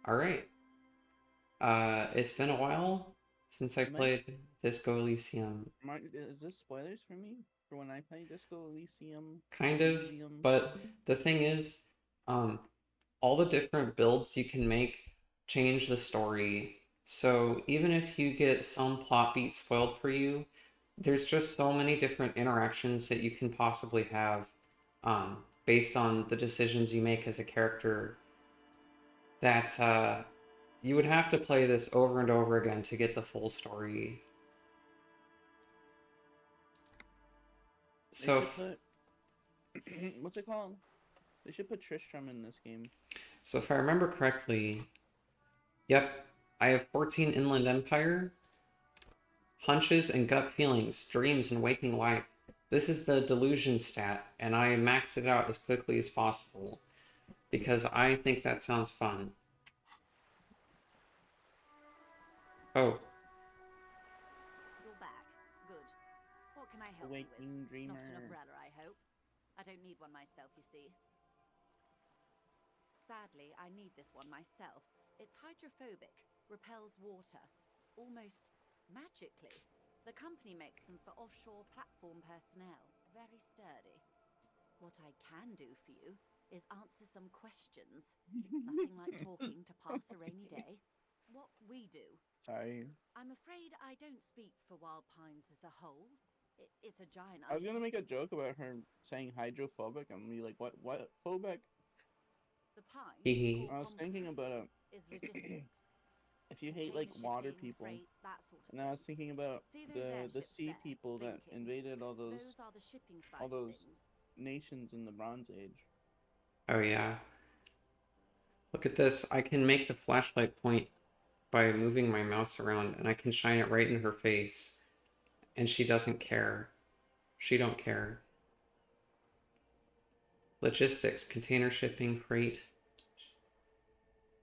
All right. It's been a while since I Am I, played Disco Elysium. is this spoilers for me? For when I play Disco Elysium? Kind of, Elysium? but the thing is, um, all the different builds you can make change the story. So even if you get some plot beats spoiled for you, there's just so many different interactions that you can possibly have, based on the decisions you make as a character that you would have to play this over and over again to get the full story. They So, should put, what's it called? They should put Tristram in this game. so if I remember correctly, yep, I have 14 Inland Empire, hunches and gut feelings, dreams and waking life. This is the delusion stat, and I maxed it out as quickly as possible because I think that sounds fun. Oh, You're back. Good. What can I help you with? Awakening Not an Dreamer. umbrella, I hope. I don't need one myself, you see. Sadly, I need this one myself. It's hydrophobic, repels water, almost magically. The company makes them for offshore platform personnel. Very sturdy. What I can do for you is answer some questions. Nothing like talking to pass a rainy day. What we do. Sorry. I'm afraid I don't speak for Wild Pines as a whole. It's a giant I was gonna make undertaking. a joke about her saying hydrophobic and be like, what phobic? The Pines' hee core I was thinking about competency is logistics. if you hate like Container water shipping, people, freight, that sort of and I was thing. thinking about See those the airships sea there, people that blinking? invaded Those are the shipping all side of those things. nations in the Bronze Age. Oh yeah. Look at this. I can make the flashlight point by moving my mouse around, and I can shine it right in her face, and she doesn't care. She don't care. Logistics, container shipping, freight.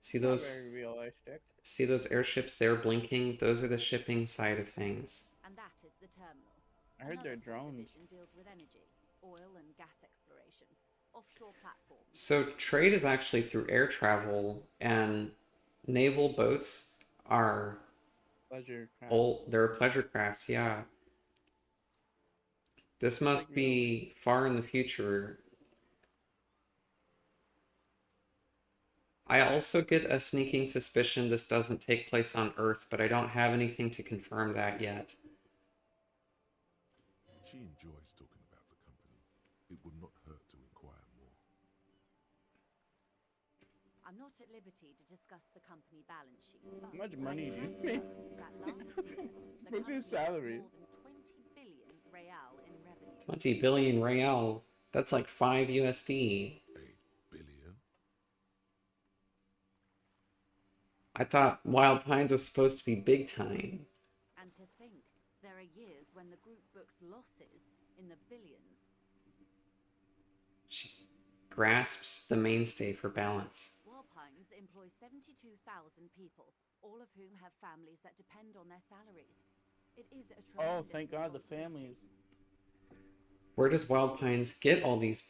See It's not very those realistic. see those airships there blinking? Those are the shipping side of things. And that is the terminal. I heard they're Another drones. subdivision deals with energy, oil and gas exploration, offshore platforms. So trade is actually through air travel, and naval boats are Pleasure craft. old. They're pleasure crafts. Yeah, this It's like must real. be far in the future. I also get a sneaking suspicion this doesn't take place on Earth, but I don't have anything to confirm that yet. She enjoys talking about the company. It would not hurt to inquire more. I'm not at liberty to discuss the company balance sheet, but How much I money do you can make? tell you that last year the What's your company made salary? more than 20 billion real in revenue. 20 billion real. That's like 5 USD. 8 billion? I thought Wild Pines was supposed to be big time. And to think, there are years when the group books losses in the billions. She grasps the mainstay for balance. Walpines employs 72,000 people, all of whom have families that depend on their salaries. It is a Oh, tremendous thank God the responsibility. families. Where does Wild Pines get all these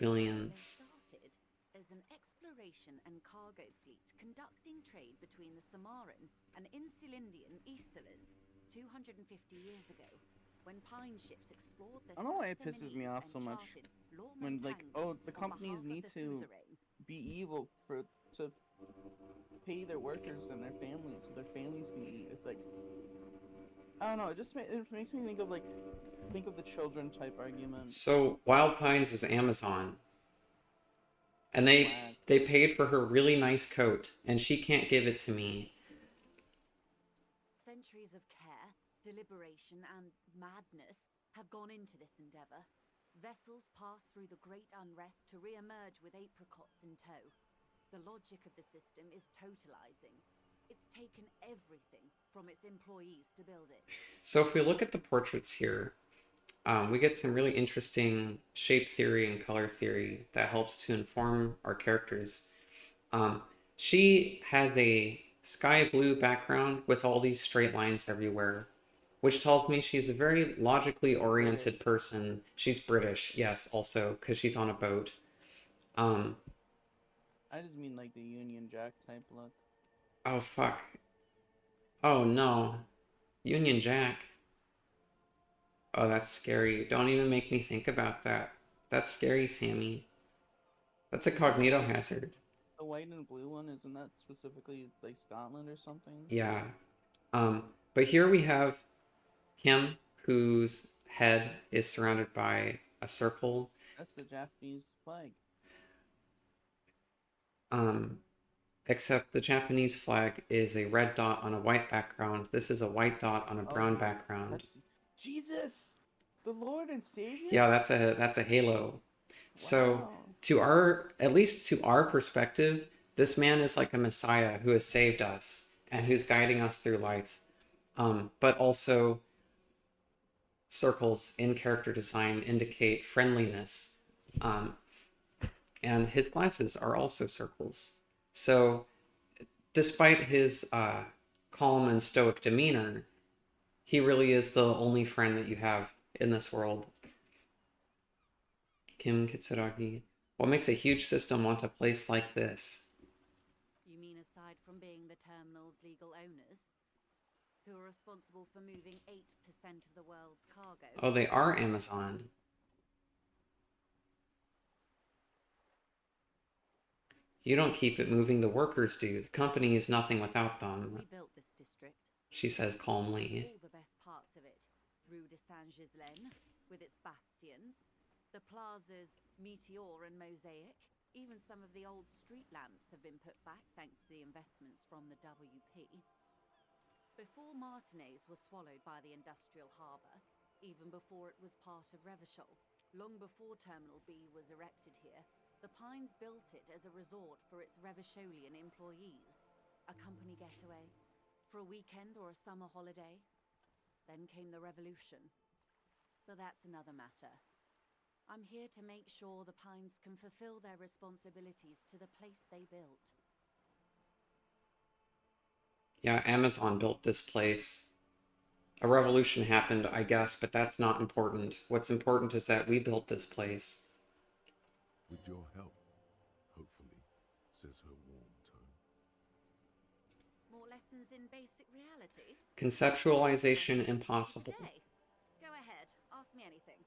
They billions? started as an exploration and cargo fleet conducting trade between the Samaran and Insulindian Isolas 250 years ago, when pine ships explored the I don't know why South it pisses me Seminese off and so much charted Lorman when like, Pangu oh, the on companies behalf of need the to suzerain. be evil for to pay their workers and their families so their families can eat. It's like I don't know. It makes me think of the children type argument. So Wild Pines is Amazon, and Whack. they paid for her really nice coat, and she can't give it to me. Centuries of care, deliberation, and madness have gone into this endeavor. Vessels pass through the great unrest to re-emerge with apricots in tow. The logic of the system is totalizing. It's taken everything from its employees to build it. So if we look at the portraits here, we get some really interesting shape theory and color theory that helps to inform our characters. Um, she has a sky blue background with all these straight lines everywhere, which tells me she's a very logically oriented British. person. She's British, yes, also, because she's on a boat. Um, I just mean like the Union Jack type look. Oh, fuck. Oh, no. Union Jack. Oh, that's scary. Don't even make me think about that. That's scary, Sammy. That's a cognito hazard. The white and blue one, isn't that specifically like Scotland or something? Yeah. But here we have Kim, whose head is surrounded by a circle. That's the Japanese flag. Um, Except the Japanese flag is a red dot on a white background. This is a white dot on a Oh, brown background. that's Jesus, the Lord and Savior. Yeah, that's a halo. So Wow. to our, at least to our perspective, this man is like a messiah who has saved us and who's guiding us through life. But also circles in character design indicate friendliness. Um, and his glasses are also circles. So despite his calm and stoic demeanor, he really is the only friend that you have in this world. Kim Kitsuragi. What makes a huge system want a place like this? You mean aside from being the terminal's legal owners, who are responsible for moving 8% of the world's cargo? Oh, they are Amazon. You don't keep it moving, the workers do. The company is nothing without them, We built this district. she says calmly. All the best parts of it. Rue de Saint-Ghislain, with its bastions, the plazas Meteor and Mosaic. Even some of the old street lamps have been put back thanks to the investments from the WP. Before Martinez was swallowed by the industrial harbour, even before it was part of Revachol, long before Terminal B was erected here, the Pines built it as a resort for its Revacholian employees. A company getaway, for a weekend or a summer holiday. Then came the revolution. But that's another matter. I'm here to make sure the Pines can fulfill their responsibilities to the place they built. Yeah, Amazon built this place. A revolution happened, I guess, but that's not important. What's important is that we built this place. With your help, hopefully, says her warm tone. More lessons in basic reality? Conceptualization impossible. Today. Go ahead, ask me anything.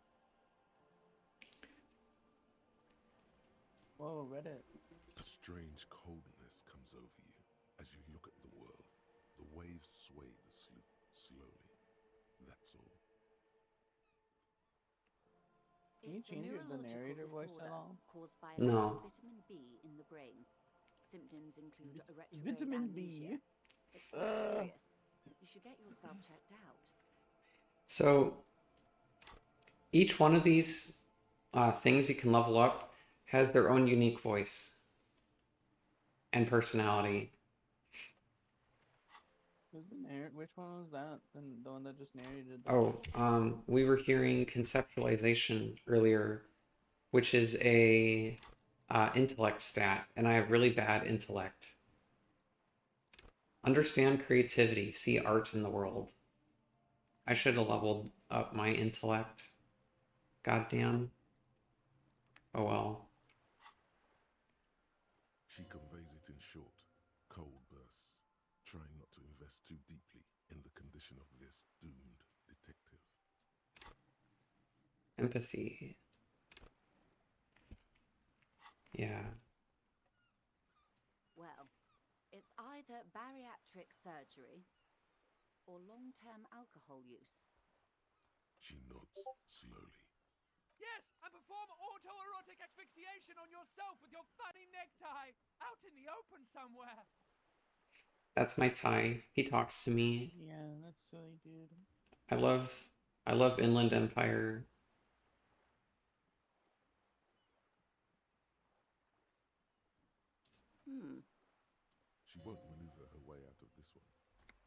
Whoa, Reddit. A strange coldness comes over you as you look at the world. The waves sway the sloop slowly. That's all. Can you It's a change the neurological narrator voice at disorder all? caused by a lack No. of vitamin B in the brain. Symptoms include a retrograde Vitamin amnesia. B. It's quite serious. You should get yourself checked out. So each one of these things you can level up has their own unique voice and personality. Which one was that? The one that just narrated that? Oh, we were hearing conceptualization earlier, which is a intellect stat, and I have really bad intellect. Understand creativity, see art in the world. I should have leveled up my intellect. Goddamn. Oh well. She conveys it in short, cold bursts, trying not to invest too deeply in the condition of this doomed detective. Empathy. Yeah. Well, it's either bariatric surgery or long-term alcohol use. She nods slowly. Yes, and perform autoerotic asphyxiation on yourself with your funny necktie out in the open somewhere. That's my tie. He talks to me. Yeah, that's silly, dude. I love Inland Empire. She won't maneuver her way out of this one.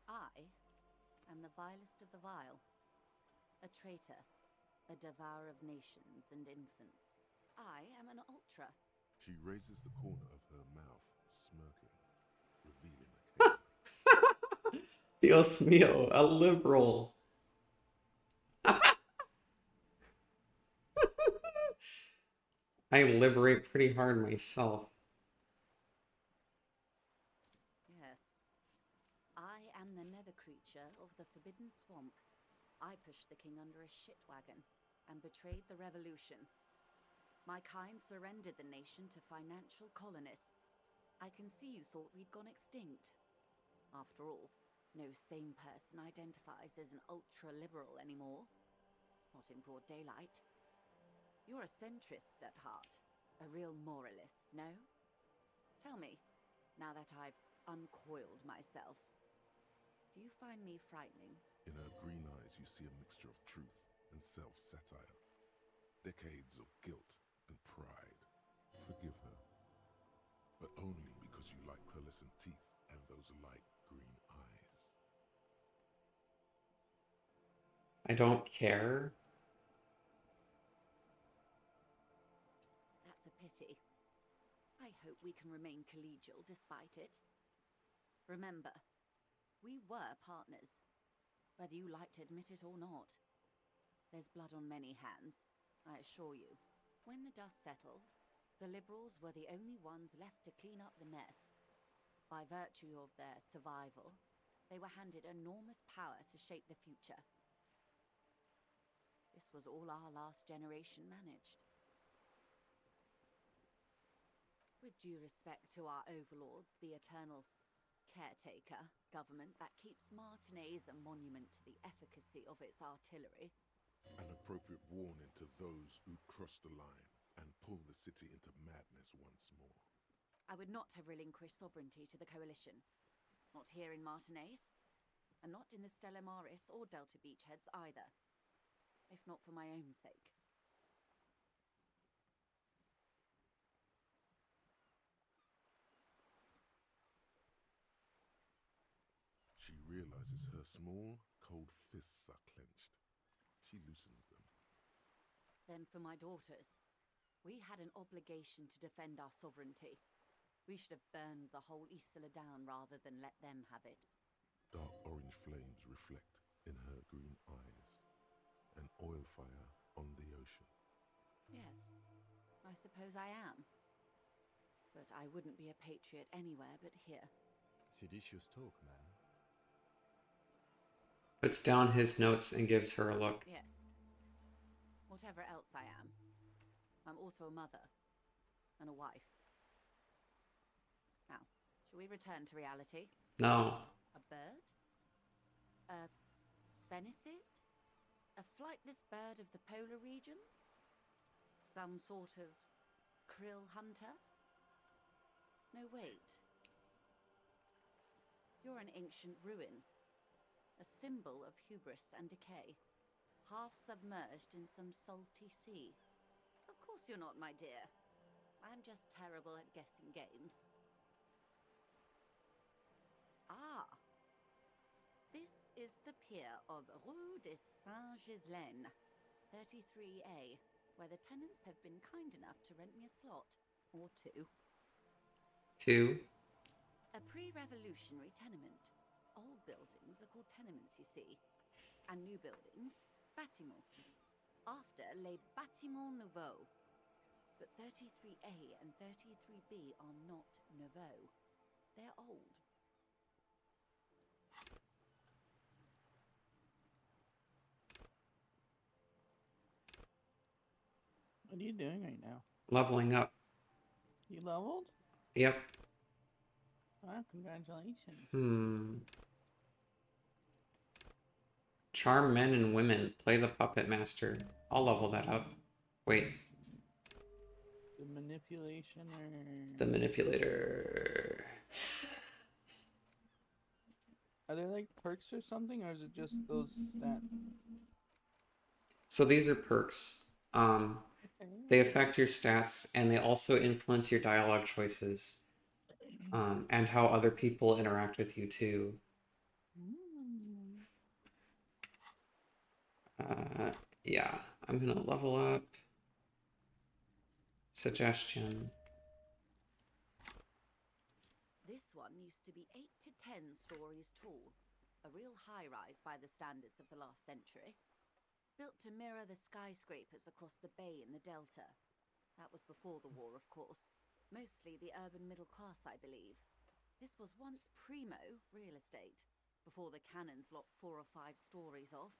I am the vilest of the vile. A traitor. A devourer of nations and infants. I am an ultra. She raises the corner of her mouth, smirking, revealing a cane. Dios mío, a liberal. I liberate pretty hard myself. Yes, am the nether creature of the Forbidden Swamp. I pushed the king under a shit wagon and betrayed the revolution. My kind surrendered the nation to financial colonists. I can see you thought we'd gone extinct. After all, no sane person identifies as an ultra-liberal anymore. Not in broad daylight. You're a centrist at heart. A real moralist, no? Tell me, now that I've uncoiled myself, do you find me frightening? In her green eyes, you see a mixture of truth and self-satire. Decades of guilt and pride. Forgive her. But only because you like pearlescent teeth and those light green eyes. I don't care. That's a pity. I hope we can remain collegial despite it. Remember, we were partners, whether you like to admit it or not. There's blood on many hands, I assure you. When the dust settled, the Liberals were the only ones left to clean up the mess. By virtue of their survival, they were handed enormous power to shape the future. This was all our last generation managed. With due respect to our overlords, the eternal caretaker government that keeps Martinez a monument to the efficacy of its artillery. An appropriate warning to those who'd cross the line and pull the city into madness once more. I would not have relinquished sovereignty to the coalition. Not here in Martinez, and not in the Stella Maris or Delta Beachheads either. If not for my own sake. She realizes her small, cold fists are clenched. She loosens them. Then for my daughters. We had an obligation to defend our sovereignty. We should have burned the whole Isla down rather than let them have it. Dark orange flames reflect in her green eyes. An oil fire on the ocean. Yes, I suppose I am. But I wouldn't be a patriot anywhere but here. Seditious talk, man. Puts down his notes and gives her a look. Yes. Whatever else I am, I'm also a mother. And a wife. Now, shall we return to reality? No. A bird? A sphenicid? A flightless bird of the polar regions? Some sort of krill hunter? No, wait. You're an ancient ruin. A symbol of hubris and decay. Half submerged in some salty sea. Of course you're not, my dear. I'm just terrible at guessing games. Ah! This is the pier of Rue de Saint-Ghislain, 33A, where the tenants have been kind enough to rent me a slot. Or two. 2. A pre-revolutionary tenement. Old buildings are called tenements, you see. And new buildings, bâtiments. After les bâtiments nouveaux. But 33A and 33B are not nouveaux. They're old. What are you doing right now? Leveling up. You leveled? Yep. Wow, congratulations. Charm men and women. Play the puppet master. I'll level that up. Wait. The manipulation or... The manipulator. Are there like perks or something, or is it just those stats? So these are perks. They affect your stats, and they also influence your dialogue choices, and how other people interact with you too. Yeah, I'm gonna level up. Suggestion. This one used to be 8 to 10 stories tall. A real high-rise by the standards of the last century. Built to mirror the skyscrapers across the bay in the Delta. That was before the war, of course. Mostly the urban middle class, I believe. This was once primo real estate. before the cannons lop 4 or 5 stories off.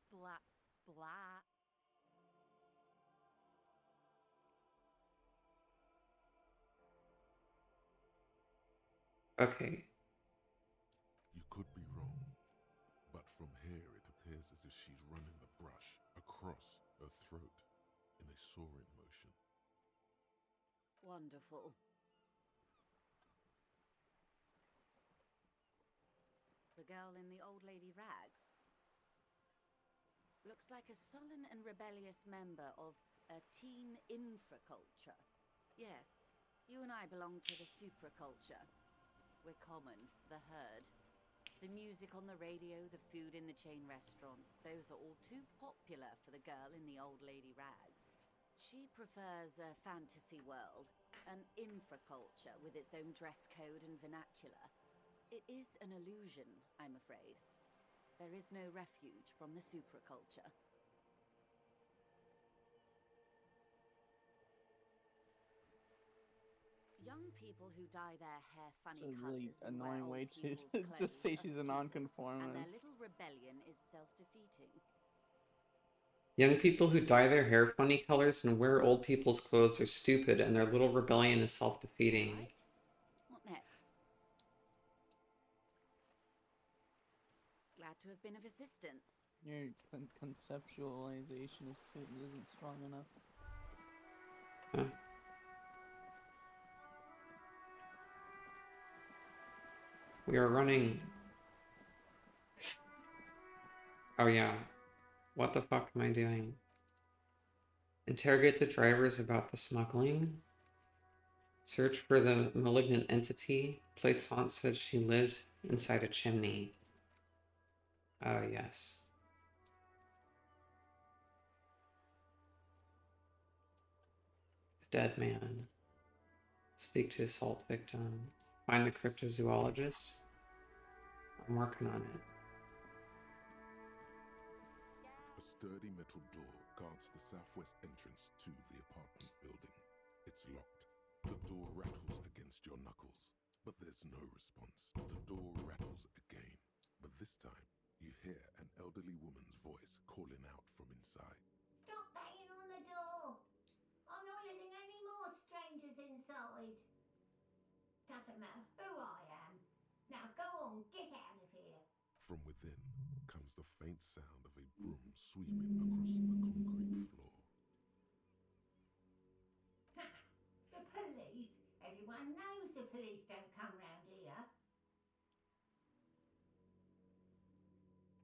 Splat, splat. Okay. You could be wrong, but from here it appears as if she's running the brush across her throat in a soaring motion. Wonderful. The girl in the old lady rags? Looks like a sullen and rebellious member of a teen infraculture. Yes, you and I belong to the supraculture. We're common, the herd. The music on the radio, the food in the chain restaurant, those are all too popular for the girl in the old lady rags. She prefers a fantasy world, an infraculture with its own dress code and vernacular. It is an illusion, I'm afraid. There is no refuge from the supraculture. Young people who dye their hair funny It's a colors really and wear annoying old way to people's clothes just say are she's a stupid, and their nonconformist. little rebellion is self-defeating. Young people who dye their hair funny colors and wear old people's clothes are stupid, and their little rebellion is self-defeating. Right? What next? Glad to have been of assistance. Your conceptualization isn't strong enough. Huh. We are running. Oh yeah. What the fuck am I doing? Interrogate the drivers about the smuggling. Search for the malignant entity. Plaisance said she lived inside a chimney. Oh yes. A dead man. Speak to assault victim. Find the cryptozoologist. I'm working on it. A sturdy metal door guards the southwest entrance to the apartment building. It's locked. The door rattles against your knuckles, but there's no response. The door rattles again, but this time you hear an elderly woman's voice calling out from inside. Stop banging on the door! I'm not letting any more strangers inside. Doesn't matter who I am. Now go on, get out of here. From within comes the faint sound of a broom sweeping across the concrete floor. The police? Everyone knows the police don't come round here.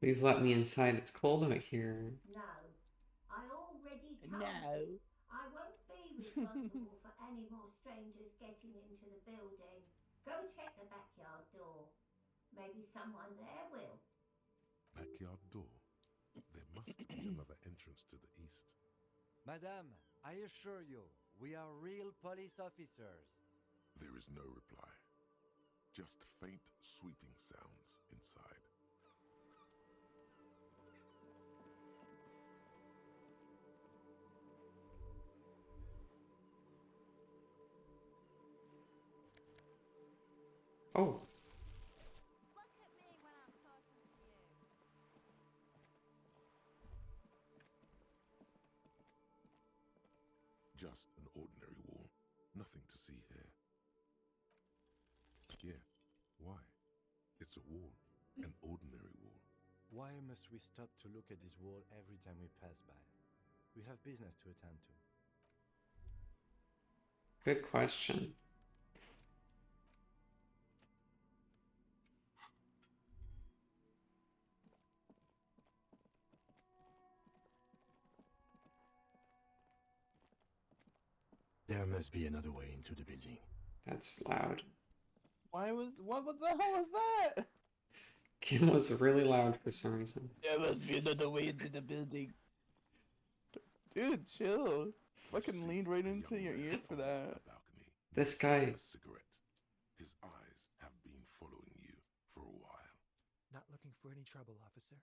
Please let me inside. It's cold out here. No, I already told No. you. I won't be responsible for any more strangers getting into the building. Go check the backyard door. Maybe someone there will. Backyard door. There must be another entrance to the east. Madame, I assure you, we are real police officers. There is no reply. Just faint sweeping sounds inside. Oh. Look at me when I'm talking to you. Just an ordinary wall. Nothing to see here. Yeah. Why? It's a wall. An ordinary wall. Why must we stop to look at this wall every time we pass by? We have business to attend to. Good question. There must be another way into the building. That's loud. What the hell was that? Kim was really loud for some reason. There must be another way into the building. Dude, chill. Fucking leaned right into your ear for that. Balcony. This guy. A cigarette. His eyes have been following you for a while. Not looking for any trouble, officer.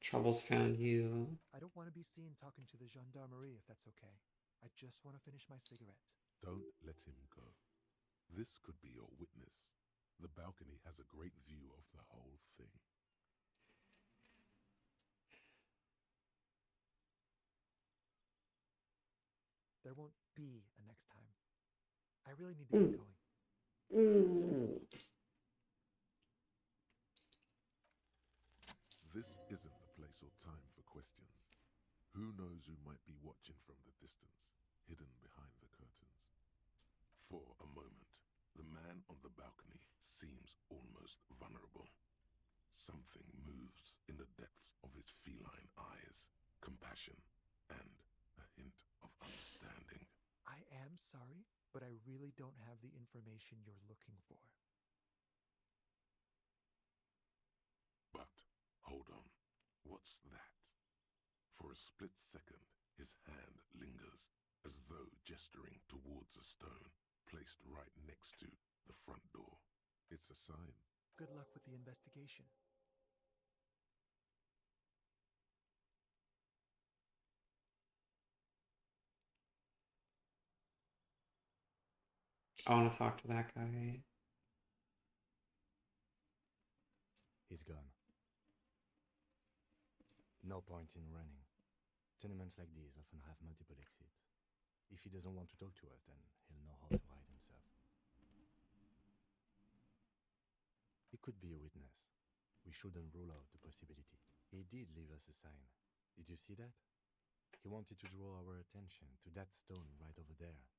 Troubles found you. I don't want to be seen talking to the gendarmerie if that's okay. I just want to finish my cigarette. Don't let him go. This could be your witness. The balcony has a great view of the whole thing. There won't be a next time. I really need to get going. This isn't the place or time for questions. Who knows who might be watching from the distance, hidden behind the curtains? For a moment, the man on the balcony seems almost vulnerable. Something moves in the depths of his feline eyes, compassion and a hint of understanding. I am sorry, but I really don't have the information you're looking for. But, hold on, what's that? For a split second, his hand lingers, as though gesturing towards a stone placed right next to the front door. It's a sign. Good luck with the investigation. I want to talk to that guy. He's gone. No point in running. Tenements like these often have multiple exits. If he doesn't want to talk to us, then he'll know how to hide himself. He could be a witness. We shouldn't rule out the possibility. He did leave us a sign. Did you see that? He wanted to draw our attention to that stone right over there.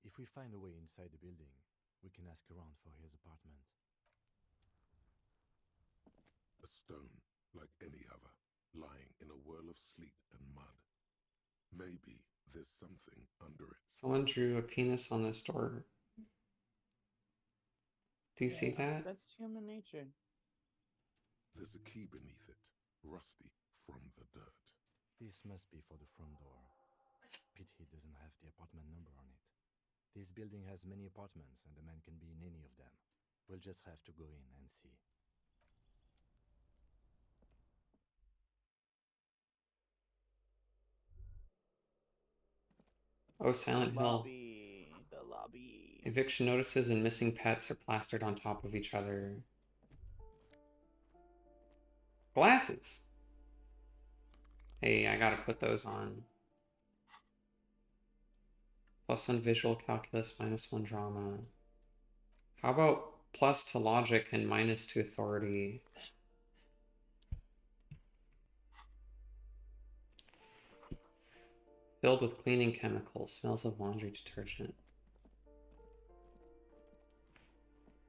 If we find a way inside the building, we can ask around for his apartment. A stone, like any other, lying in a whirl of sleet and mud. Maybe there's something under it. Someone drew a penis on this door. Do you see that? That's human nature. There's a key beneath it, rusty from the dirt. This must be for the front door. Pity it doesn't have the apartment number on it. This building has many apartments and the man can be in any of them. We'll just have to go in and see. Oh, Silent Hill. The lobby. Eviction notices and missing pets are plastered on top of each other. Glasses! Hey, I gotta put those on. +1 visual calculus, -1 drama. How about plus to logic and minus to authority? Filled with cleaning chemicals, smells of laundry detergent.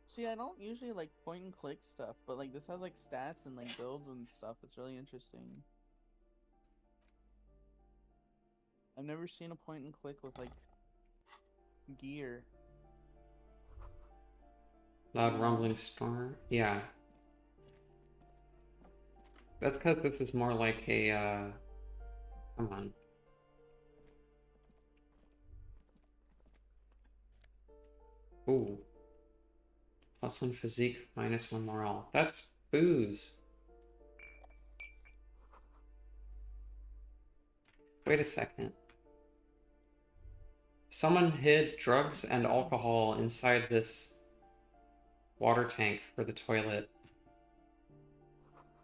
See, I don't usually like point and click stuff, but like this has like stats and like builds and stuff. It's really interesting. I've never seen a point and click with like gear. Loud rumbling storm. Yeah. That's because this is more like a, come on. Ooh. +1 physique, -1 morale. That's booze. Wait a second. Someone hid drugs and alcohol inside this water tank for the toilet.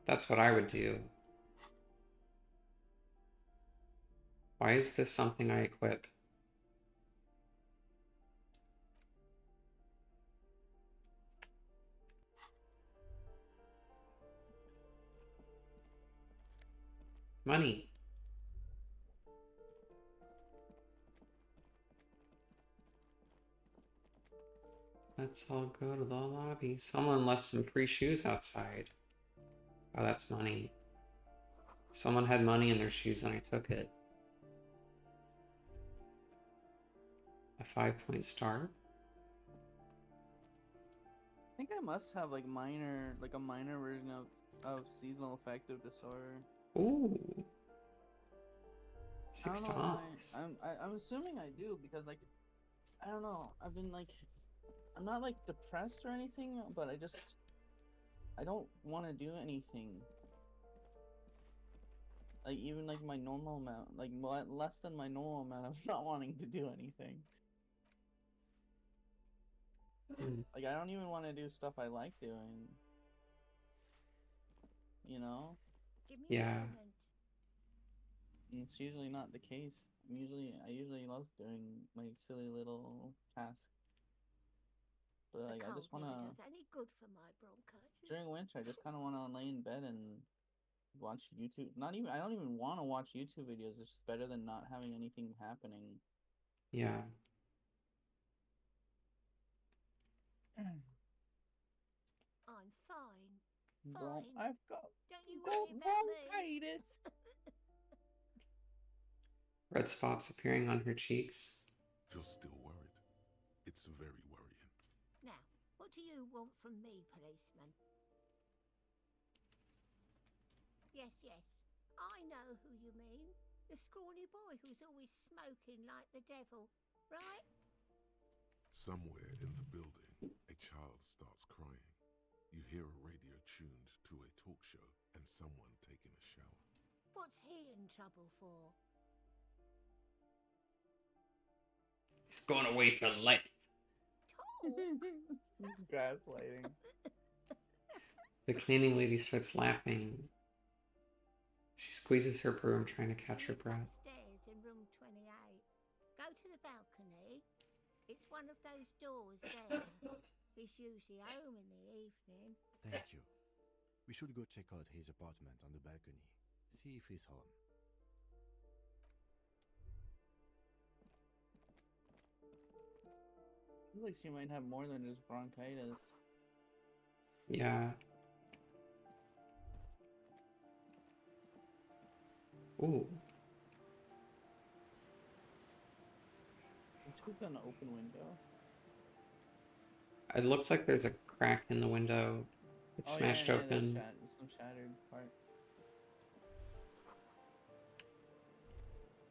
That's what I would do. Why is this something I equip? Money. Let's all go to the lobby. Someone left some free shoes outside. Oh, that's money. Someone had money in their shoes and I took it. A 5-point star. I think I must have like a minor version of seasonal affective disorder. Ooh. I don't know $6. why. I'm assuming I do because like I don't know. I've been like I'm not like depressed or anything, but I don't want to do anything. Like even like my normal amount, like less than my normal amount of not wanting to do anything. Like I don't even want to do stuff I like doing. You know? Give me a Yeah. moment. And it's usually not the case. I usually love doing like silly little tasks. But The like I cold just never wanna does any good for my bronchitis. during winter I just kinda wanna lay in bed and watch YouTube. I don't even wanna watch YouTube videos, it's just better than not having anything happening. Yeah. I'm fine. Bro, Fine. I've got Don't you worry about me. bronchitis. Red spots appearing on her cheeks. You're still worried. It's very worrying. Now, what do you want from me, policeman? Yes, yes. I know who you mean. The scrawny boy who's always smoking like the devil, right? Somewhere in the building, a child starts crying. You hear a radio tuned to a talk show and someone taking a shower. What's he in trouble for? He's going away for life. Gaslighting. The cleaning lady starts laughing. She squeezes her broom, trying to catch her He lives breath. upstairs in room 28. Go to the balcony. It's one of those doors there. He's usually home in the evening. Thank you. We should go check out his apartment on the balcony. See if he's home. Feels like she might have more than just bronchitis. Yeah. Ooh. It's just an open window. It looks like there's a crack in the window. It's smashed open. There's some shattered part.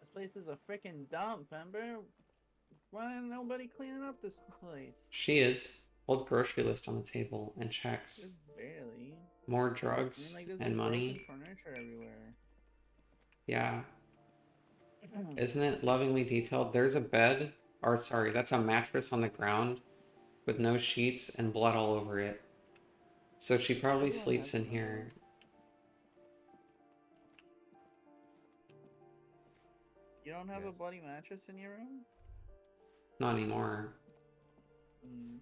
This place is a freaking dump, remember? Why ain't nobody cleaning up this place? She is. Old grocery list on the table and checks. Just barely. More I mean, drugs like, there's and like money. broken furniture everywhere. Yeah. Isn't it lovingly detailed? There's a bed, or sorry, that's a mattress on the ground with no sheets and blood all over it. So she probably Everyone sleeps has in here. You don't have a Yes. bloody mattress in your room? Not anymore. Hmm.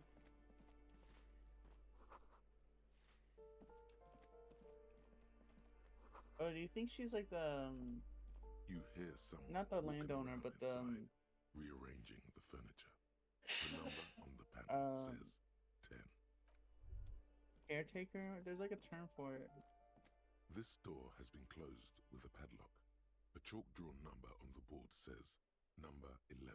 Oh, do you think she's like the You hear someone not the walking landowner, around but the inside, rearranging the furniture. The number on the panel says 10. caretaker? There's like a term for it. This door has been closed with a padlock. A chalk-drawn number on the board says number 11.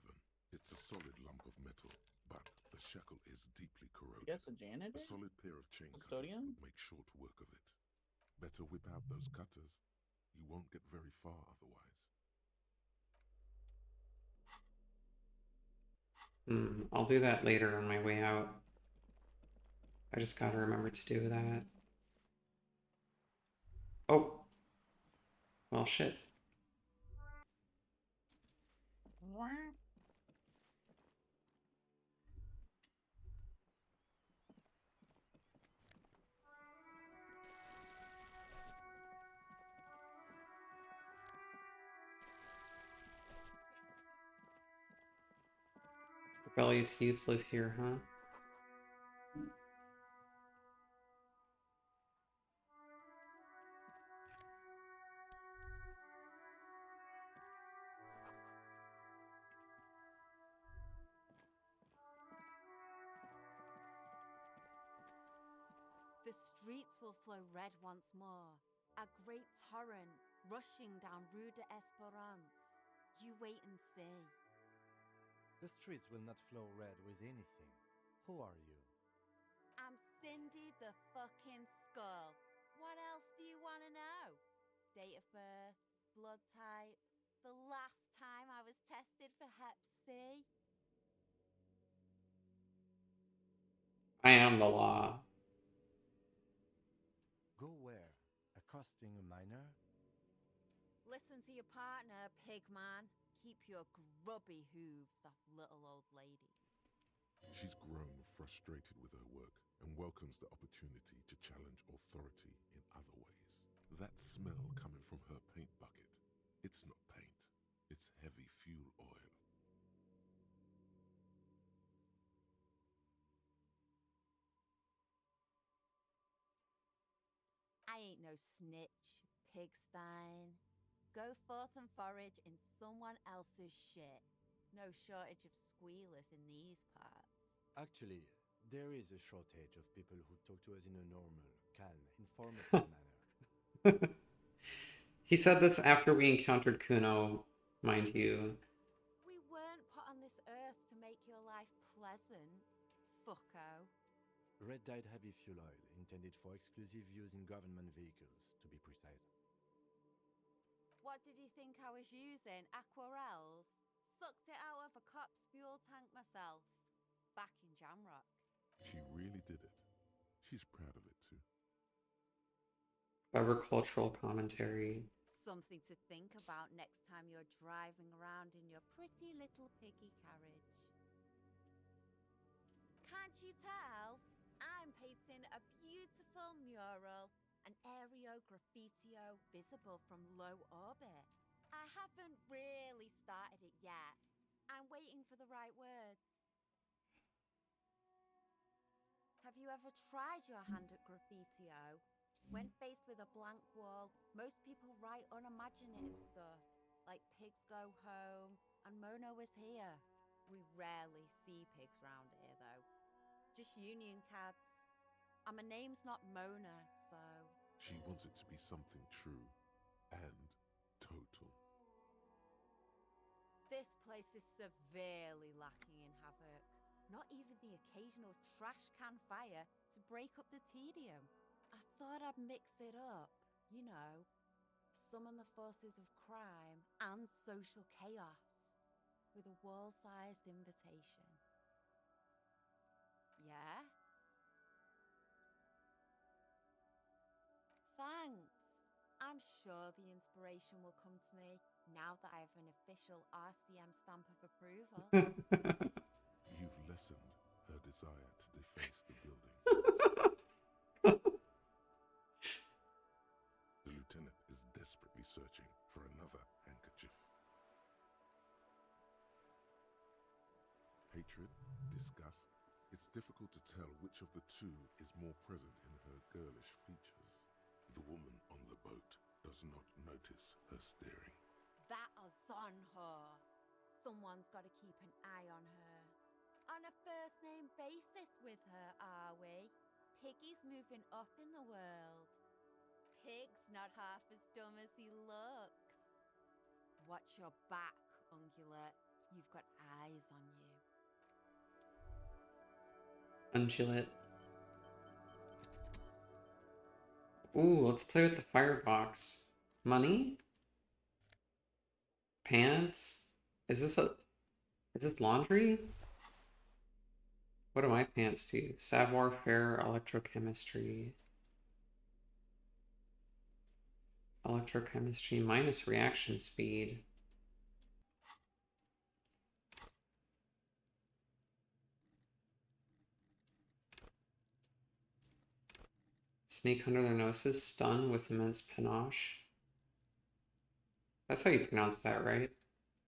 It's a solid lump of metal, but the shackle is deeply corroded. Yes, a janitor? A solid pair of chain cutters Custodian? would make short work of it. Better whip out those cutters. You won't get very far otherwise. I'll do that later on my way out. I just gotta remember to do that. Oh. Well, shit. Rebellious youth live here, huh? The streets will flow red once more, a great torrent rushing down Rue d'Esperance. You wait and see. The streets will not flow red with anything. Who are you? I'm Cindy the fucking Skull. What else do you want to know? Date of birth, blood type, the last time I was tested for Hep C. I am the law. Go where? Accosting a minor? to your partner, pigman. Keep your grubby hooves off little old ladies. She's grown frustrated with her work and welcomes the opportunity to challenge authority in other ways. That smell coming from her paint bucket, it's not paint, it's heavy fuel oil. I ain't no snitch, pigstein. Go forth and forage in someone else's shit. No shortage of squealers in these parts. Actually, there is a shortage of people who talk to us in a normal, calm, informative manner. He said this after we encountered Kuno, mind you. We weren't put on this earth to make your life pleasant, fucko. Red dyed heavy fuel oil, intended for exclusive use in government vehicles, to be precise. What did you think I was using? Aquarels? Sucked it out of a cop's fuel tank myself. Back in Jamrock. She really did it. She's proud of it too. Agricultural commentary. Something to think about next time you're driving around in your pretty little piggy carriage. Can't you tell? I'm painting a beautiful mural, an aereo graffitio visible from low orbit. I haven't really started it yet. I'm waiting for the right words. Have you ever tried your hand at graffitio? When faced with a blank wall, most people write unimaginative stuff, like pigs go home and Mona was here. We rarely see pigs round here, though. Just union cads. And my name's not Mona, so... She wants it to be something true and total. This place is severely lacking in havoc. Not even the occasional trash can fire to break up the tedium. I thought I'd mix it up, you know, summon the forces of crime and social chaos with a wall-sized invitation. Yeah? Thanks. I'm sure the inspiration will come to me now that I have an official RCM stamp of approval. You've lessened her desire to deface the building. The lieutenant is desperately searching for another handkerchief. Hatred, disgust, it's difficult to tell which of the two is more present in her girlish features. The woman on the boat does not notice her staring. That is on her. Someone's got to keep an eye on her. On a first-name basis with her, are we? Piggy's moving up in the world. Pig's not half as dumb as he looks. Watch your back, ungulate. You've got eyes on you. Ungulate. Ooh, let's play with the firebox. Money? Pants? Is this laundry? What do my pants do? Savoir-faire, electrochemistry. Electrochemistry minus reaction speed. Snake under their noses, stun with immense panache. That's how you pronounce that, right?